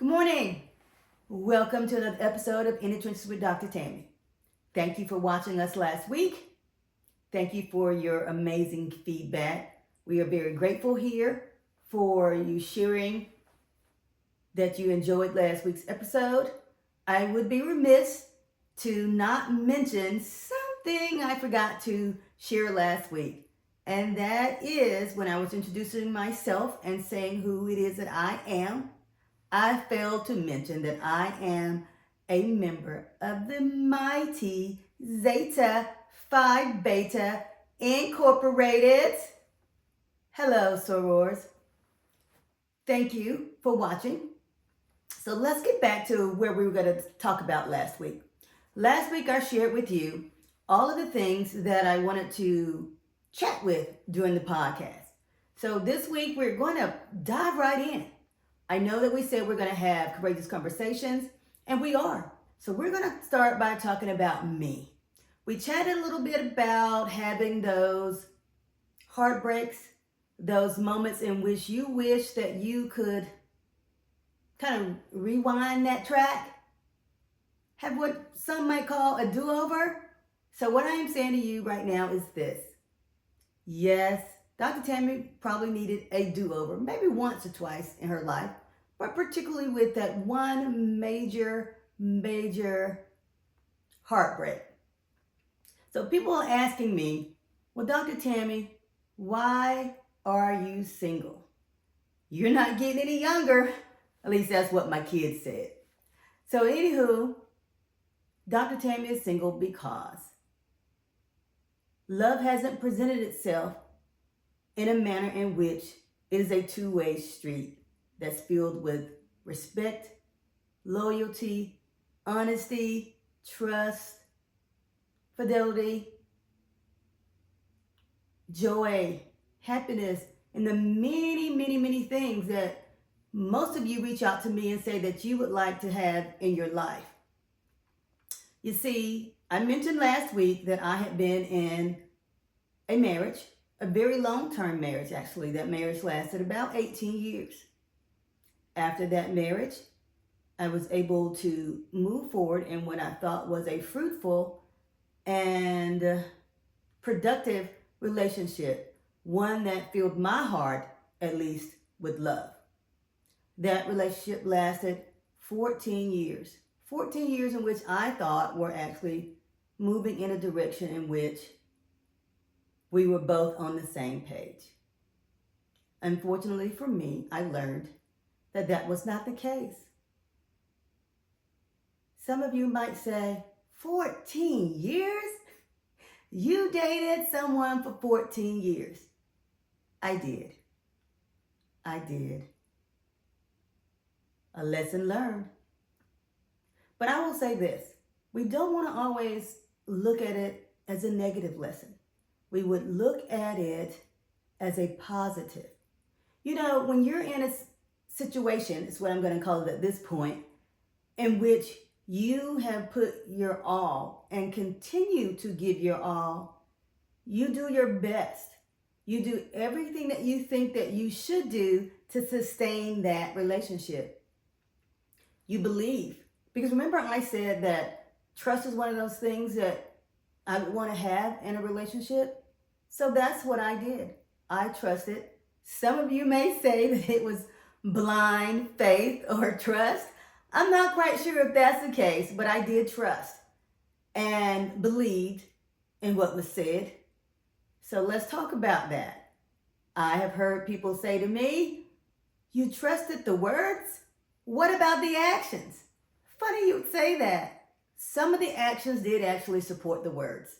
Good morning. Welcome to another episode of In the Trenches with Dr. Tammy. Thank you for watching us last week. Thank you for your amazing feedback. We are very grateful here for you sharing that you enjoyed last week's episode. I would be remiss to not mention something I forgot to share last week. And that is when I was introducing myself and saying who it is that I am. I failed to mention that I am a member of the mighty Zeta Phi Beta Incorporated. Hello, sorors. Thank you for watching. So let's get back to where we were going to talk about last week. Last week, I shared with you all of the things that I wanted to chat with during the podcast. So this week, we're going to dive right in. I know that we said we're going to have courageous conversations, and we are. So we're going to start by talking about me. We chatted a little bit about having those heartbreaks, those moments in which you wish that you could kind of rewind that track, have what some might call a do-over. So what I am saying to you right now is this. Yes, Dr. Tammy probably needed a do-over, maybe once or twice in her life, but particularly with that one major heartbreak. So people are asking me, well, Dr. Tammy, why are you single? You're not getting any younger. At least that's what my kids said. So anywho, Dr. Tammy is single because love hasn't presented itself in a manner in which it is a two-way street that's filled with respect, loyalty, honesty, trust, fidelity, joy, happiness, and the many things that most of you reach out to me and say that you would like to have in your life. You see, I mentioned last week that I had been in a marriage, a very long-term marriage actually. That marriage lasted about 18 years. After that marriage, I was able to move forward in what I thought was a fruitful and productive relationship, one that filled my heart, at least, with love. That relationship lasted 14 years. 14 years in which I thought were actually moving in a direction in which we were both on the same page. Unfortunately for me, I learned that that was not the case. Some of you might say, 14 years? You dated someone for 14 years. I did. A lesson learned. But I will say this, we don't want to always look at it as a negative lesson. We would look at it as a positive. You know, when you're in a situation, is what I'm going to call it at this point, in which you have put your all and continue to give your all, you do your best. You do everything that you think that you should do to sustain that relationship. You believe. Because remember I said that trust is one of those things that I would want to have in a relationship? So that's what I did. I trusted. Some of you may say that it was blind faith or trust. I'm not quite sure if that's the case, but I did trust and believed in what was said. So let's talk about that. I have heard people say to me, you trusted the words? What about the actions? Funny you would say that. Some of the actions did actually support the words.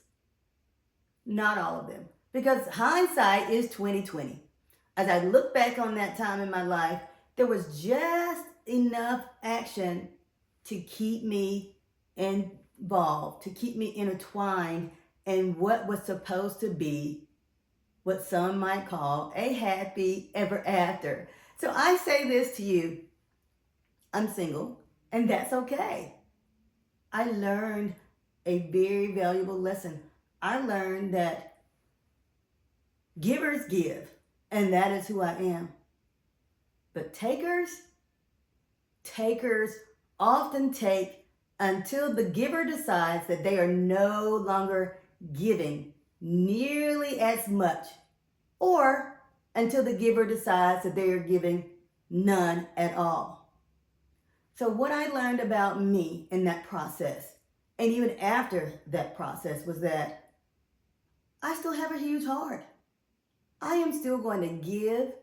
Not all of them. Because hindsight is 20/20. As I look back on that time in my life, there was just enough action to keep me involved, to keep me intertwined in what was supposed to be what some might call a happy ever after. So I say this to you, I'm single, and that's okay. I learned a very valuable lesson. I learned that givers give, and that is who I am. But takers, Takers often take until the giver decides that they are no longer giving nearly as much, or until the giver decides that they are giving none at all. So, what I learned about me in that process, and even after that process, was that I still have a huge heart. I am still going to give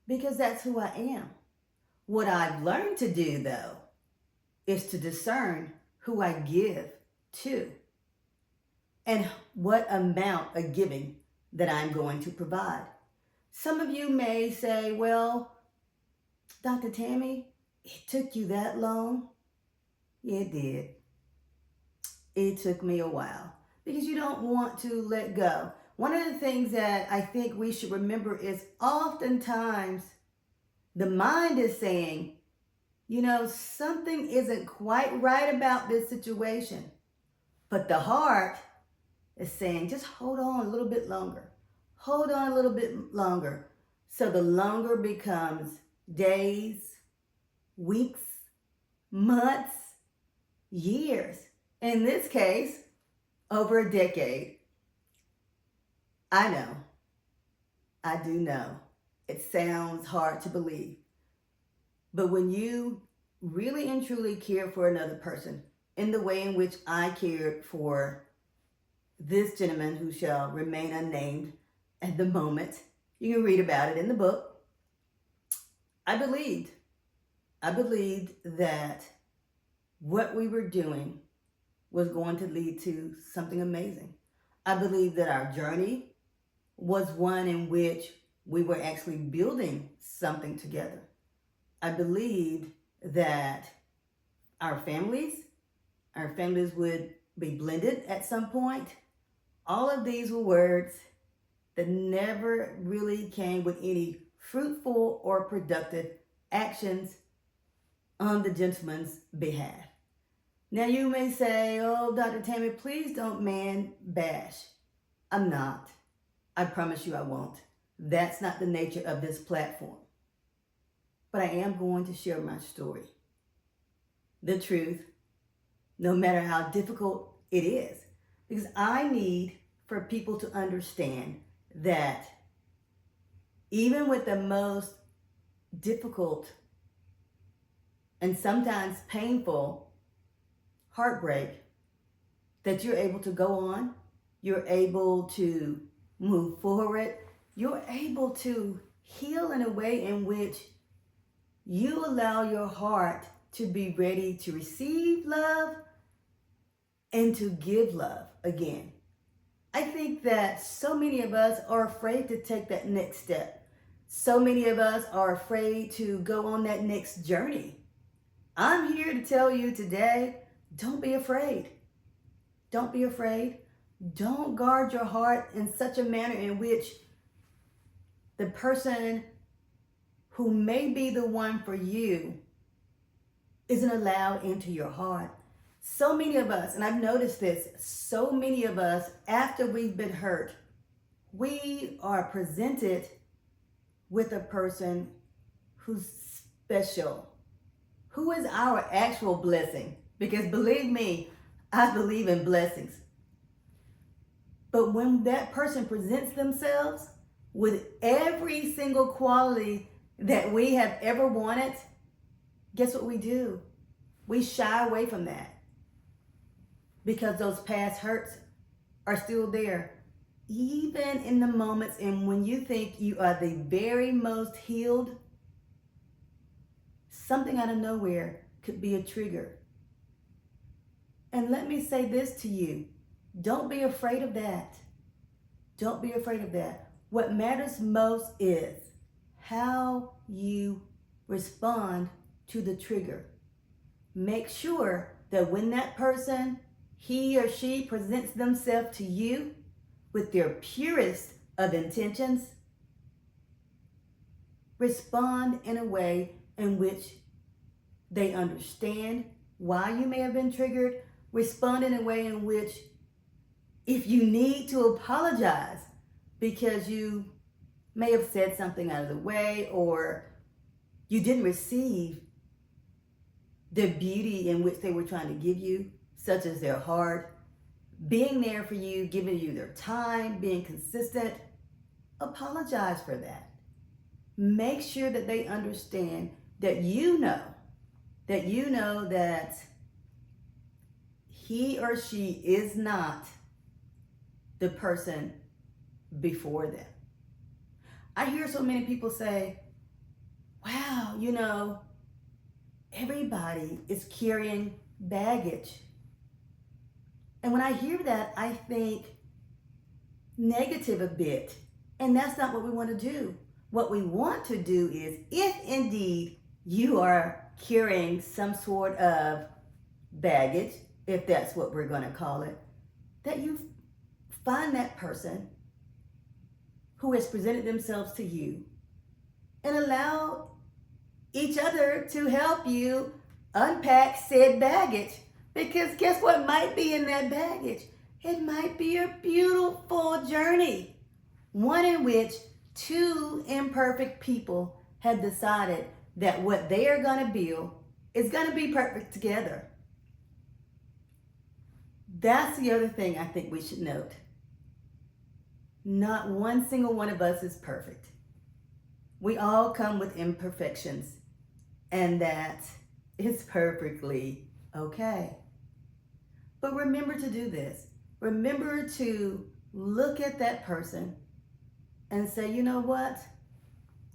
because that's who I am. What I've learned to do, though, is to discern who I give to and what amount of giving that I'm going to provide. Some of you may say, well, Dr. Tammy, it took you that long? It did. It took me a while because you don't want to let go. One of the things that I think we should remember is oftentimes the mind is saying, something isn't quite right about this situation. But the heart is saying, just hold on a little bit longer. Hold on a little bit longer. So the longer becomes days, weeks, months, years. In this case, over a decade. I know. I do know. It sounds hard to believe. But when you really and truly care for another person in the way in which I cared for this gentleman who shall remain unnamed at the moment, you can read about it in the book. I believed that what we were doing was going to lead to something amazing. I believed that our journey was one in which we were actually building something together. I believed that our families would be blended at some point. All of these were words that never really came with any fruitful or productive actions on the gentleman's behalf. Now you may say, oh, Dr. Tammy, please don't man bash. I'm not. I promise you I won't. That's not the nature of this platform. But I am going to share my story. The truth, no matter how difficult it is. Because I need for people to understand that even with the most difficult and sometimes painful heartbreak, that you're able to go on, you're able to move forward, you're able to heal in a way in which you allow your heart to be ready to receive love and to give love again. I think that so many of us are afraid to take that next step. So many of us are afraid to go on that next journey. I'm here to tell you today, don't be afraid. Don't be afraid. Don't guard your heart in such a manner in which the person who may be the one for you isn't allowed into your heart. So many of us, and I've noticed this, so many of us, after we've been hurt, we are presented with a person who's special, who is our actual blessing. Because believe me, I believe in blessings. But when that person presents themselves with every single quality that we have ever wanted, guess what we do? We shy away from that because those past hurts are still there. Even in the moments and when you think you are the very most healed, something out of nowhere could be a trigger. And let me say this to you. Don't be afraid of that. Don't be afraid of that. What matters most is how you respond to the trigger. Make sure that when that person, he or she presents themselves to you with their purest of intentions, respond in a way in which they understand why you may have been triggered. Respond in a way in which, if you need to apologize because you may have said something out of the way or you didn't receive the beauty in which they were trying to give you, such as their heart, being there for you, giving you their time, being consistent, apologize for that. Make sure that they understand that you know that he or she is not the person before them. I hear so many people say, wow, everybody is carrying baggage. And when I hear that, I think negative a bit. And that's not what we want to do. What we want to do is, if indeed you are carrying some sort of baggage, if that's what we're going to call it, that you find that person who has presented themselves to you and allow each other to help you unpack said baggage. Because guess what might be in that baggage? It might be a beautiful journey, one in which two imperfect people have decided that what they are going to build is going to be perfect together. That's the other thing I think we should note. Not one single one of us is perfect. We all come with imperfections, and that is perfectly okay. But remember to do this. Remember to look at that person and say, you know what?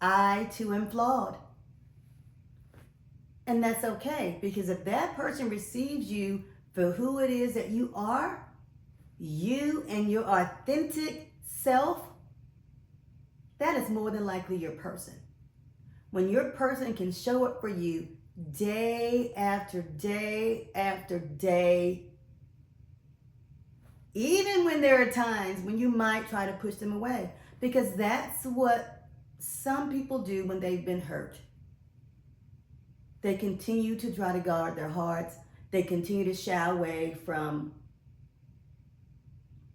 I too am flawed. And that's okay, because if that person receives you for who it is that you are, you and your authentic self, that is more than likely your person. When your person can show up for you day after day after day, even when there are times when you might try to push them away, because that's what some people do when they've been hurt. They continue to try to guard their hearts. They continue to shy away from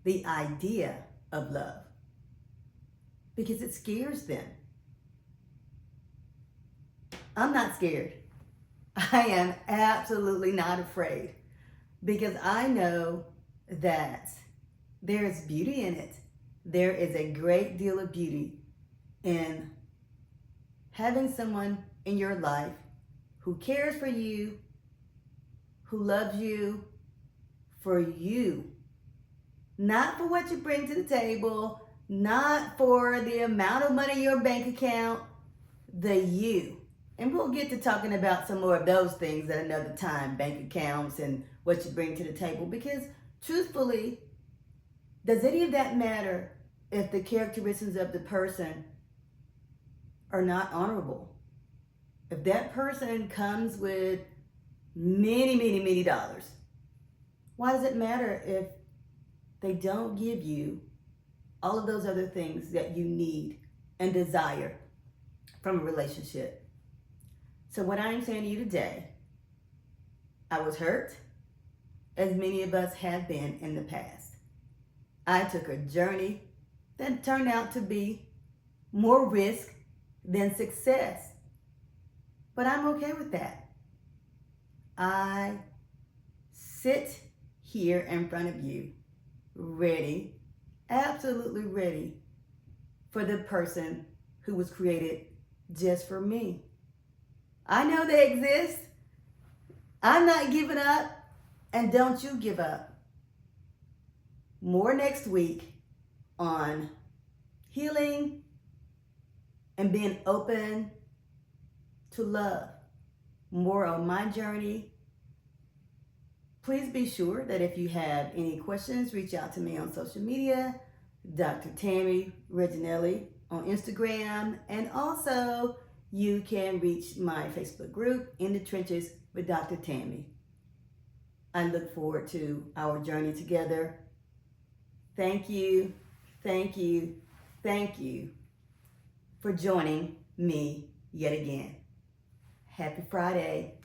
the idea of love because it scares them. I'm not scared. I am absolutely not afraid, because I know that there is beauty in it. There is a great deal of beauty in having someone in your life who cares for you, who loves you for you. Not for what you bring to the table, not for the amount of money in your bank account, the you. And we'll get to talking about some more of those things at another time, bank accounts and what you bring to the table, because truthfully, does any of that matter if the characteristics of the person are not honorable? If that person comes with many dollars, why does it matter if they don't give you all of those other things that you need and desire from a relationship? So what I'm saying to you today, I was hurt, as many of us have been in the past. I took a journey that turned out to be more risk than success. But I'm okay with that. I sit here in front of you, ready, absolutely ready for the person who was created just for me. I know they exist. I'm not giving up, and don't you give up. More next week on healing and being open to love. More on my journey. Please be sure that if you have any questions, reach out to me on social media, Dr. Tammy Reginelli on Instagram, and also you can reach my Facebook group, In the Trenches with Dr. Tammy. I look forward to our journey together. Thank you for joining me yet again. Happy Friday.